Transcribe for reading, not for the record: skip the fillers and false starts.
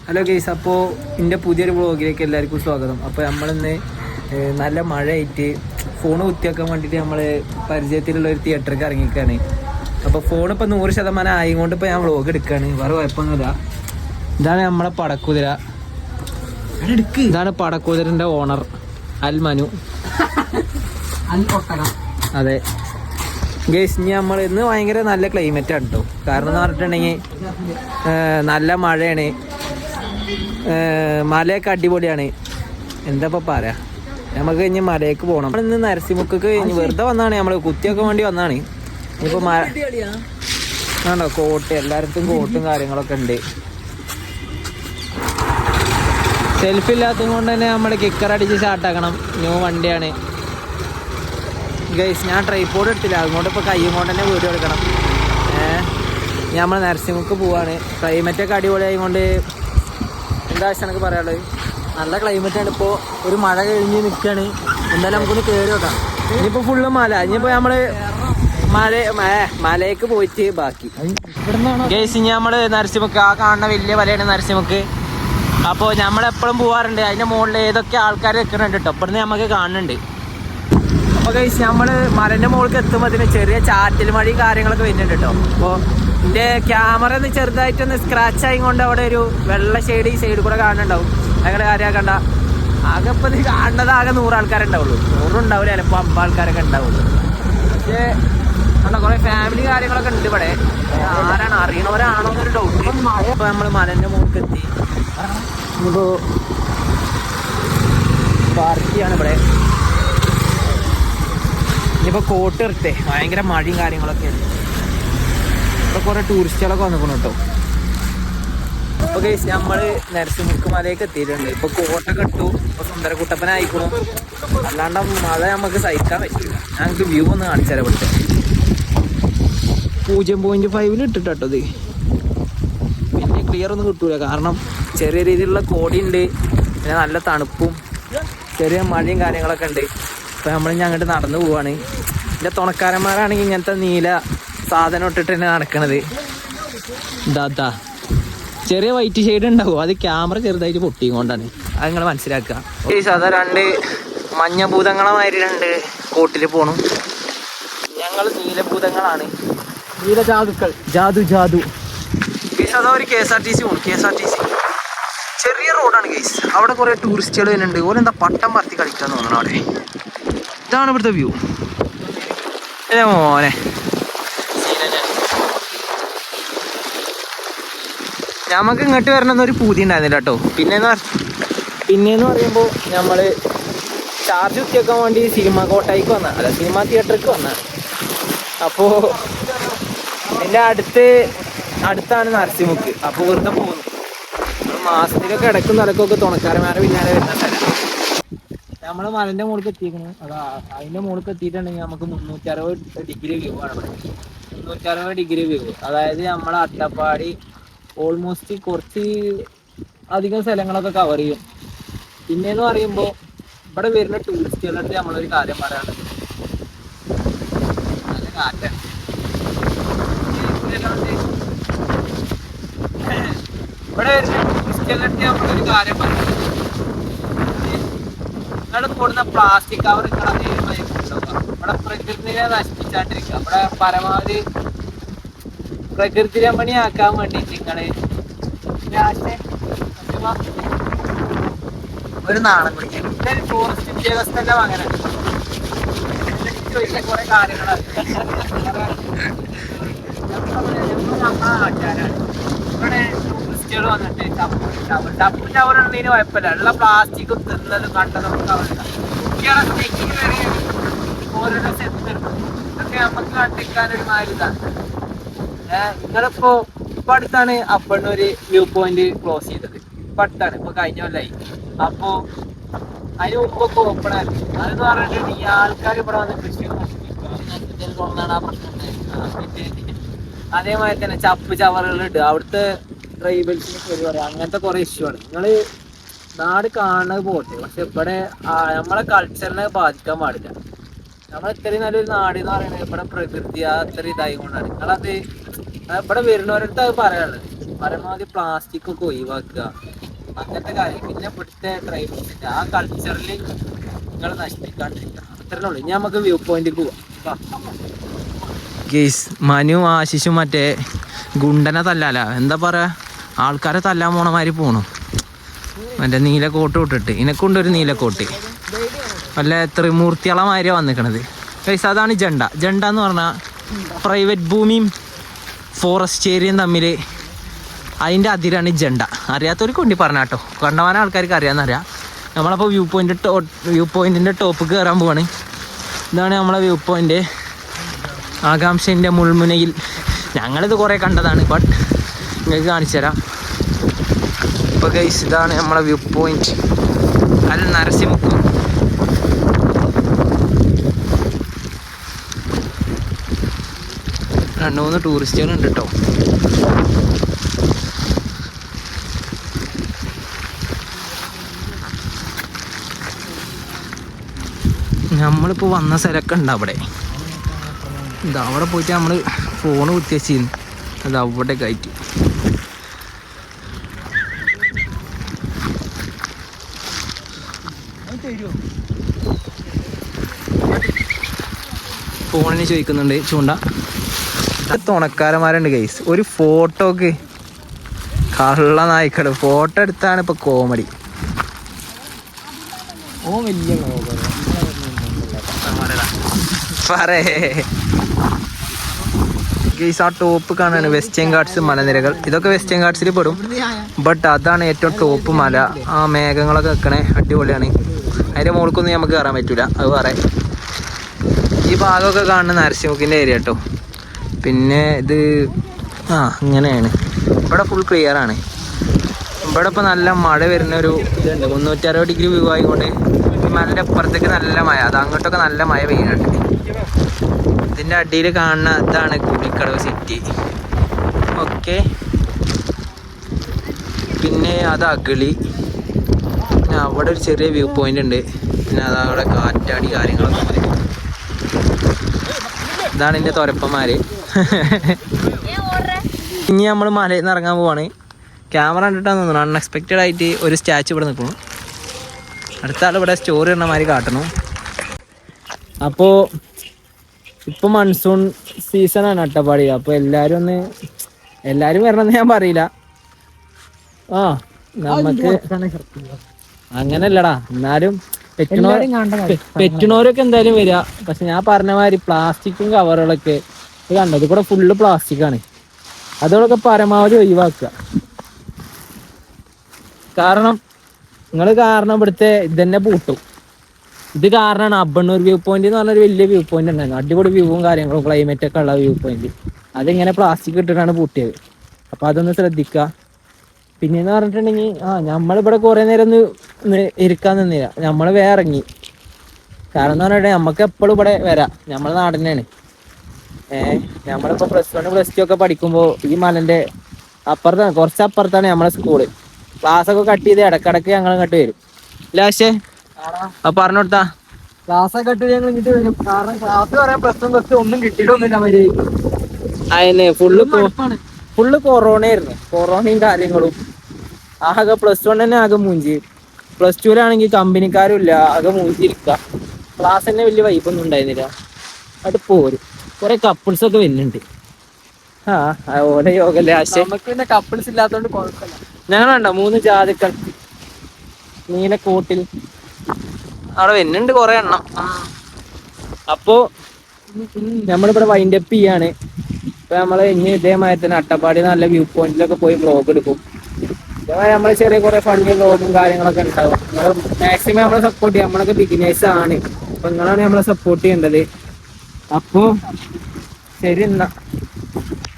Hello guys, അപ്പോൾ എൻ്റെ പുതിയൊരു വ്ളോഗിലേക്ക് എല്ലാവർക്കും സ്വാഗതം. അപ്പോൾ നമ്മളിന്ന് നല്ല മഴയായിട്ട് ഫോൺ കുത്തിവെക്കാൻ വേണ്ടിയിട്ട് നമ്മൾ പരിചയത്തിലുള്ള ഒരു തിയേറ്ററിലേക്ക് ഇറങ്ങിയിരിക്കുകയാണ്. അപ്പോൾ ഫോണിപ്പോൾ 100% ആയതുകൊണ്ട് ഇപ്പോൾ ഞാൻ വ്ളോഗ് എടുക്കുകയാണ്. വേറെ കുഴപ്പമൊന്നുമില്ല. ഇതാണ് നമ്മളെ പടക്കുതിര. ഇതാണ് പടക്കുതിരൻ്റെ ഓണർ അൽമനു. അതെ ഗെയ്സ്, ഇനി നമ്മൾ ഇന്ന് ഭയങ്കര നല്ല ക്ലൈമറ്റാണ് കേട്ടോ. കാരണം എന്ന് പറഞ്ഞിട്ടുണ്ടെങ്കിൽ നല്ല മഴയാണ്, മലയൊക്കെ അടിപൊളിയാണ്. എന്താ ഇപ്പം പറയാ, നമുക്ക് ഇനി മലയ്ക്ക് പോകണം. നമ്മളിന്ന് നരസിമുക്ക് കഴിഞ്ഞ് വെറുതെ വന്നാണ്, നമ്മൾ കുത്തിയൊക്കെ വേണ്ടി വന്നാണ്. ഇനിയിപ്പോൾ ആണോ കോട്ട്, എല്ലായിടത്തും കോട്ടും കാര്യങ്ങളൊക്കെ ഉണ്ട്. സെൽഫി ഇല്ലാത്തത് കൊണ്ട് തന്നെ നമ്മൾ കിക്കർ അടിച്ച് സ്റ്റാർട്ടാക്കണം. ന്യൂ വണ്ടിയാണ് ഗൈസ്. ഞാൻ ട്രൈപോഡ് എടുത്തില്ല, അതുകൊണ്ട് ഇപ്പോൾ കൈ കൊണ്ട് തന്നെ വീഡിയോ എടുക്കണം. നമ്മൾ നരസിമുക്ക് പോവാണ്. ക്ലൈമറ്റൊക്കെ അടിപൊളിയായതുകൊണ്ട് എന്താ വെച്ചാൽ എനിക്ക് പറയാനുള്ളത്, നല്ല ക്ലൈമറ്റാണ്. ഇപ്പോൾ ഒരു മഴ കഴിഞ്ഞ് നിൽക്കുകയാണ്. എന്തായാലും നമുക്കൊന്ന് കയറി വെക്കാം. ഇനിയിപ്പോൾ ഫുള്ള് മല. ഇനിയിപ്പോൾ നമ്മൾ മലയ്ക്ക് പോയിട്ട് ബാക്കി ഗൈസ്. ഇനി നമ്മൾ നരസിമുക്ക്, ആ കാണുന്ന വലിയ മലയാണ് നരസിമുക്ക്. അപ്പോൾ നമ്മളെപ്പോഴും പോകാറുണ്ട്. അതിൻ്റെ മുകളിൽ ഏതൊക്കെ ആൾക്കാർ നിൽക്കുന്നുണ്ട് കേട്ടോ. ഇവിടുന്ന് നമുക്ക് കാണുന്നുണ്ട്. അപ്പോൾ ഗൈസ്, നമ്മൾ മലൻ്റെ മുകളിലേക്ക് എത്തുമ്പോൾ ചെറിയ ചാറ്റൽ മഴയും കാര്യങ്ങളൊക്കെ വരുന്നുണ്ട് കേട്ടോ. അപ്പോൾ എൻ്റെ ക്യാമറ ഒന്ന് ചെറുതായിട്ടൊന്ന് സ്ക്രാച്ച് ആയിക്കൊണ്ട് അവിടെ ഒരു വെള്ള ഷെയ്ഡ് ഈ സൈഡിൽ കൂടെ കാണുന്നുണ്ടാവും. അങ്ങനെ കാര്യമാക്കണ്ട. ആകെ ഇപ്പോൾ ഇത് കാണുന്നത് ആകെ 100 ആൾക്കാരുണ്ടാവുള്ളൂ. 100 ഉണ്ടാവില്ല, ചിലപ്പോൾ 50 ആൾക്കാരൊക്കെ ഉണ്ടാവുള്ളൂ. പക്ഷേ കണ്ടോ, കുറേ ഫാമിലി കാര്യങ്ങളൊക്കെ ഉണ്ട് ഇവിടെ. ആരാണ്, അറിയണവരാണോ എന്നൊരു ഡൗട്ട്. ഇപ്പോൾ നമ്മൾ മലൻ്റെ മുകളിലേക്ക് എത്തി. ഇപ്പോൾ പാർക്ക് ചെയ്യാണ് ഇവിടെ. ഇനിയിപ്പോൾ കോട്ട് എടുത്തേ, ഭയങ്കര മഴയും കാര്യങ്ങളൊക്കെയാണ്. ഇപ്പോൾ കുറേ ടൂറിസ്റ്റുകളൊക്കെ വന്നിക്കണം കേട്ടോ. അപ്പോൾ ഗൈസ്, നമ്മൾ നരസിമുക്ക് മലയൊക്കെ എത്തിയിട്ടുണ്ട്. ഇപ്പോൾ കോട്ടൊക്കെ ഇട്ടു, ഇപ്പോൾ സുന്ദരക്കുട്ടപ്പനായിക്കണം. അല്ലാണ്ട് മഴ നമുക്ക് സഹിക്കാൻ പറ്റില്ല. ഞങ്ങൾക്ക് വ്യൂ ഒന്ന് കാണിച്ചാൽ ഇവിടുത്തെ 0.5 ഇട്ടിട്ടോ ഇത്. പിന്നെ ക്ലിയർ ഒന്നും കിട്ടൂല, കാരണം ചെറിയ രീതിയിലുള്ള കോടിയുണ്ട്, പിന്നെ നല്ല തണുപ്പും ചെറിയ മഴയും കാര്യങ്ങളൊക്കെ ഉണ്ട്. ഇപ്പോൾ നമ്മൾ ഇനി അങ്ങോട്ട് നടന്നു പോവാണ്. എൻ്റെ തുണക്കാരന്മാരാണെങ്കിൽ ഇങ്ങനത്തെ നീല സാധനം ഇട്ടിട്ട് തന്നെ നടക്കണത്. ഇതാ ചെറിയ വൈറ്റ് ഷെയ്ഡ് ഉണ്ടാവും, അത് ക്യാമറ ചെറുതായിട്ട് പൊട്ടിക്കൊണ്ടാണ്. അത് നിങ്ങൾ മനസ്സിലാക്കുക. സാധാ 2 മഞ്ഞഭൂതങ്ങളമാതിരി 2 കോട്ടിൽ പോകണം. ഞങ്ങൾ നീലഭൂതങ്ങളാണ്, നീലജാതുക്കൾ. ജാതു അതാ ഒരു KSRTC പോകണം. KSRTC ചെറിയ റോഡാണ് ഗൈസ്. അവിടെ കുറേ ടൂറിസ്റ്റുകൾ വരുന്നുണ്ട്. ഓരെന്താ പട്ടം പറത്തി കളിക്കാന്ന് തോന്നണം അവിടെ. ഇതാണ് ഇവിടുത്തെ വ്യൂ. മോനെ നമുക്ക് ഇങ്ങോട്ട് വരണമെന്നൊരു പൂതി ഉണ്ടായിരുന്നില്ല കേട്ടോ. പിന്നെയെന്ന് പറയുമ്പോൾ നമ്മൾ ചാർജ് കുത്തിവെക്കാൻ വേണ്ടി സിനിമ കോട്ടായിക്ക് വന്ന, അല്ല സിനിമ തിയേറ്ററിക്ക് വന്ന. അപ്പോൾ എൻ്റെ അടുത്താണ് നരസിമുക്ക്. അപ്പോൾ വെറുതെ പോകുന്നു. മാസത്തിലൊക്കെ ഇടക്കും തലക്കൊക്കെ തുണക്കാരന്മാരെ പിന്നാലെ വരുന്ന സ്ഥലം. നമ്മൾ മലൻ്റെ മുകളിൽ എത്തിയിരിക്കുന്നു. അതിൻ്റെ മുകളിൽ എത്തിയിട്ടുണ്ടെങ്കിൽ നമുക്ക് 360 ഡിഗ്രി വ്യൂ ആണ് ഇവിടെ. 360 ഡിഗ്രി വ്യൂ, അതായത് നമ്മളെ അട്ടപ്പാടി ഓൾമോസ്റ്റ് കുറച്ച് അധികം സ്ഥലങ്ങളൊക്കെ കവർ ചെയ്യും. പിന്നെയെന്ന് പറയുമ്പോൾ ഇവിടെ വരുന്ന ടൂറിസ്റ്റുകളുടെ നമ്മളൊരു കാര്യം പറയാനുള്ളത്, നല്ല കാറ്റാണ്. ഇവിടെ വരുന്ന ടൂറിസ്റ്റുകളുടെ നമ്മളൊരു കാര്യം പറയുന്നത്, നിങ്ങൾ കൂടുന്ന പ്ലാസ്റ്റിക് കവർ നിങ്ങൾ അതേമായി ഇവിടെ പ്രകൃതിയെ നശിപ്പിച്ചാണ്ടിരിക്കുക. ഇവിടെ പരമാവധി പ്രകൃതി രമണിയാക്കാൻ വേണ്ടിയിട്ട് നിങ്ങള് ഒരു നാണം കുടിക്കും. ടൂറിസ്റ്റ് ഉദ്യോഗസ്ഥന്റെ അങ്ങനെ കുറെ കാര്യങ്ങളാണ്. ആൾക്കാരാണ് ഇവിടെ ടൂറിസ്റ്റുകൾ വന്നിട്ട് ടപ്പും ചവറുള്ളതിന് കുഴപ്പമില്ല. ഉള്ള പ്ലാസ്റ്റിക്കും തിന്നതും കണ്ടതൊക്കെ അവരുടെ കുട്ടികളെ വരെ ഓരോരോ സെറ്റ് ഇതൊക്കെ നമുക്ക് കണ്ടിരിക്കാനൊരു മാതിരിതാണ്. നിങ്ങളിപ്പോ ഇപ്പൊ അടുത്താണ് അപ്പണ്ണൂര് വ്യൂ പോയിന്റ് ക്ലോസ് ചെയ്തത്. ഇപ്പൊ അടുത്താണ്, ഇപ്പൊ കഴിഞ്ഞ കൊല്ലായി. അപ്പോ അതിന് മുമ്പൊക്കെ ഓപ്പൺ ആയിരുന്നു. അതെന്ന് പറഞ്ഞിട്ട് ഈ ആൾക്കാർ ഇവിടെ വന്ന് കൃഷി കൊണ്ടാണ് ആ പ്രശ്നം. പിന്നെ അതേമാതിരി തന്നെ ചപ്പ് ചവറുകൾ ഇടുക, അവിടുത്തെ ട്രൈബൽസിന് ശരി പറയാം, അങ്ങനത്തെ കുറെ ഇഷ്യൂ ആണ്. നിങ്ങള് നാട് കാണുന്നത് പോട്ടെ, പക്ഷെ ഇവിടെ നമ്മളെ കൾച്ചറിനെ ബാധിക്കാൻ പാടില്ല. നമ്മൾ ഇത്രയും നല്ലൊരു നാട് എന്ന് പറയുന്നത് ഇവിടെ പ്രകൃതി അത്ര ഇതായി കൊണ്ടാണ്. നിങ്ങളത് ഇവിടെ വരുന്നവരടുത്ത് അത് പറയാനുള്ളത്. പരമാവധി പ്ലാസ്റ്റിക് ഒക്കെ ഒഴിവാക്കുക, അങ്ങനത്തെ കാര്യം. പിന്നെ ഇവിടുത്തെ ഡ്രൈവേഴ്സിന്റെ ആ കൾച്ചറിൽ നിങ്ങൾ നശിപ്പിക്കാണ്ടിരിക്കുക, അത്രേ ഉള്ളൂ. ഇനി നമുക്ക് വ്യൂ പോയിന്റിൽ പോവാം. ഗെയ്സ്, മനു ആശിഷും മറ്റേ ഗുണ്ടനെ തല്ലാല, എന്താ പറയാ, ആൾക്കാരെ തല്ലാൻ പോണമാതിരി പോണു. മറ്റേ നീലക്കോട്ട് ഇട്ടിട്ട്, ഇതിനെക്കൊണ്ടൊരു നീലക്കോട്ട് വല്ല ത്രിമൂർത്തികളമാതിരിയാണ് വന്നിക്കണത്. ഗെയ്സ്, അതാണ് ജണ്ട. ജണ്ട എന്ന് പറഞ്ഞാൽ പ്രൈവറ്റ് ഭൂമിയും ഫോറസ്റ്റ് ഏരിയയും തമ്മിൽ അതിൻ്റെ അതിരാണ് ജണ്ട. അറിയാത്തവർക്ക് വേണ്ടി പറഞ്ഞാൽ കേട്ടോ, കണ്ടമാനം ആൾക്കാർക്ക് അറിയാമെന്നറിയാം. നമ്മളപ്പോൾ വ്യൂ പോയിൻറ്റിൻ്റെ ടോപ്പ് കയറാൻ പോവാണ്. ഇതാണ് നമ്മളെ വ്യൂ പോയിൻ്റ്, ആകാംക്ഷൻ്റെ മുൾമുനയിൽ. ഞങ്ങളിത് കുറേ കണ്ടതാണ്, ബട്ട് നിങ്ങൾക്ക് കാണിച്ചു തരാം. ഇപ്പോൾ ഗൈസ്, ഇതാണ് നമ്മളെ വ്യൂ പോയിന്റ്, അൽ നരസിമുക്ക്. രണ്ട് മൂന്ന് ടൂറിസ്റ്റുകളുണ്ട് കേട്ടോ. നമ്മളിപ്പോൾ വന്ന സ്ഥലമൊക്കെ ഉണ്ട് അവിടെ. ഇത് അവിടെ പോയിട്ട് നമ്മൾ ഫോണ് കുത്തിവെച്ചിരുന്നു, അത് അവിടെ കയറ്റി. ഫോണിന് ചോദിക്കുന്നുണ്ട് ചൂണ്ട. തുണക്കാരന്മാരുണ്ട് ഗൈസ്, ഒരു ഫോട്ടോക്ക് കള്ള നായ്ക്കള് ഫോട്ടോ എടുത്താണ് ഇപ്പൊ കോമഡി. ഓ വലിയ പറേ ഗൈസ്, ആ ടോപ്പ് കാണാണ് വെസ്റ്റേൺ ഗാർഡ്സ് മലനിരകൾ. ഇതൊക്കെ വെസ്റ്റേൺ ഗാർഡ്സിൽ പെടും, ബട്ട് അതാണ് ഏറ്റവും ടോപ്പ് മല. ആ മേഘങ്ങളൊക്കെ വെക്കണേ അടിപൊളിയാണ്. അതിൻ്റെ മുകൾക്കൊന്നും നമുക്ക് കയറാൻ പറ്റൂല, അത് പറയാം. ഈ ഭാഗമൊക്കെ കാണുന്ന നരസിമുക്കിൻ്റെ ഏരിയ കേട്ടോ. പിന്നെ ഇത് ഇങ്ങനെയാണ്. ഇവിടെ ഫുൾ ക്ലിയർ ആണ്. ഇവിടെ ഇപ്പോൾ നല്ല മഴ വരുന്ന ഒരു ഇതുണ്ട്, 360 ഡിഗ്രി വ്യൂ ആയിക്കൊണ്ട് ഈ മലയുടെ അപ്പുറത്തേക്ക് നല്ല മഴ, അത് അങ്ങോട്ടൊക്കെ നല്ല മഴ പെയ്യുന്നുണ്ട്. ഇതിൻ്റെ അടിയിൽ കാണുന്ന ഇതാണ് കുഴിക്കടവ് സിറ്റി. ഓക്കെ, പിന്നെ അത് അഗളി. പിന്നെ അവിടെ ഒരു ചെറിയ വ്യൂ പോയിന്റ് ഉണ്ട്. പിന്നെ അതവിടെ കാറ്റാടി കാര്യങ്ങളൊക്കെ. ഇതാണ് എൻ്റെ തുരപ്പന്മാര്. ഇനി നമ്മൾ മലയിൽ നിന്ന് ഇറങ്ങാൻ പോവാണ്. ക്യാമറ കണ്ടിട്ടാന്ന് തോന്നുന്നു അൺഎക്സ്പെക്റ്റഡ് ആയിട്ട് ഒരു സ്റ്റാച്ചു ഇവിടെ നിൽക്കുന്നു. അടുത്ത ആൾ ഇവിടെ സ്റ്റോറി ഇടുന്ന മാതിരി കാട്ടണു. അപ്പോൾ ഇപ്പം മൺസൂൺ സീസണാണ് അട്ടപ്പാടി. അപ്പോൾ എല്ലാവരും വരണമെന്ന് ഞാൻ പറയില്ല. നമുക്ക് അങ്ങനല്ലടാ, എന്നാലും പെറ്റുന്നവരൊക്കെ എന്തായാലും വരിക. പക്ഷെ ഞാൻ പറഞ്ഞ മാതിരി പ്ലാസ്റ്റിക്കും കവറുകളൊക്കെ ഇത് കണ്ടോ, ഇത് കൂടെ ഫുള്ള് പ്ലാസ്റ്റിക്കാണ്. അതോടൊക്കെ പരമാവധി ഒഴിവാക്കുക. കാരണം ഇവിടുത്തെ ഇതന്നെ പൂട്ടും. ഇത് കാരണമാണ് അബ്ബണ്ണൂർ വ്യൂ പോയിന്റ് എന്ന് പറഞ്ഞൊരു വലിയ വ്യൂ പോയിന്റ് ഉണ്ടായിരുന്നു. അടിപൊളി വ്യൂവും കാര്യങ്ങളും ക്ലൈമറ്റ് ഒക്കെ ഉള്ള വ്യൂ പോയിന്റ്. അതിങ്ങനെ പ്ലാസ്റ്റിക് ഇട്ടിട്ടാണ് പൂട്ടിയത്. അപ്പൊ അതൊന്ന് ശ്രദ്ധിക്കുക. പിന്നെന്ന് പറഞ്ഞിട്ടുണ്ടെങ്കിൽ നമ്മളിവിടെ കുറെ നേരം ഒന്ന് ഇരിക്കാൻ നിന്നില്ല, നമ്മൾ വേറെ ഇറങ്ങി. കാരണം എന്ന് പറഞ്ഞിട്ടുണ്ടെങ്കിൽ നമുക്ക് എപ്പോഴും ഇവിടെ വരാം, നമ്മളെ നാട് തന്നെയാണ്. നമ്മളിപ്പോ +1 +2 ഒക്കെ പഠിക്കുമ്പോൾ ഈ മലന്റെ അപ്പുറത്താണ്, കുറച്ചപ്പുറത്താണ് നമ്മളെ സ്കൂള്. ക്ലാസ്സൊക്കെ കട്ട് ചെയ്ത് ഇടക്കിടക്ക് ഞങ്ങൾ ഇങ്ങോട്ട് വരും. ലാശേ പറഞ്ഞു കൊടുത്താ ക്ലാസ്സൊക്കെ കട്ട് ചെയ്ത് ഞങ്ങൾ ഇങ്ങോട്ട് വരും. കാരണം ക്ലാസ് പറയാൻ +1 ഒന്നും കിട്ടിയിട്ടൊന്നുമില്ല. അതിന് ഫുള്ള് കൊറോണ ആയിരുന്നു, കൊറോണയും കാര്യങ്ങളും. ആകെ +1 തന്നെ ആകെ മൂഞ്ചി. +2 കമ്പനിക്കാരും ഇല്ല, ആകെ മൂഞ്ചിരിക്കുക. ക്ലാസ് തന്നെ വലിയ വൈബൊന്നും ഉണ്ടായിരുന്നില്ല. അത് പോരും. കുറെ കപ്പിൾസ് ഒക്കെ വരുന്നുണ്ട്. ഓരോ യോഗ നമുക്ക് പിന്നെ കപ്പിൾസ് ഇല്ലാത്തതുകൊണ്ട് കുഴപ്പമില്ല. ഞങ്ങളുണ്ടോ 3 ജാതിക്കൾ നീലക്കോട്ടിൽ അവിടെ വരുന്നുണ്ട് കുറെ എണ്ണം. അപ്പോ നമ്മളിവിടെ വൈൻഡപ്പ് ചെയ്യാണ്. ഇപ്പൊ നമ്മള് ഇനി ഇതേമാതിരി തന്നെ അട്ടപ്പാടി നല്ല വ്യൂ പോയിന്റിലൊക്കെ പോയി വ്ലോഗ് എടുക്കും. ഇതേമാതിരി നമ്മള് ചെറിയ കുറെ ഫണ്ണി വ്ലോഗും കാര്യങ്ങളൊക്കെ ഉണ്ടാവും. മാക്സിമം നമ്മളെ സപ്പോർട്ട് ചെയ്യാം. നമ്മളൊക്കെ ബിഗിനേഴ്സ് ആണ്, അപ്പൊ നിങ്ങളാണ് നമ്മളെ സപ്പോർട്ട് ചെയ്യേണ്ടത്. അപ്പോ ശരി എന്നാ.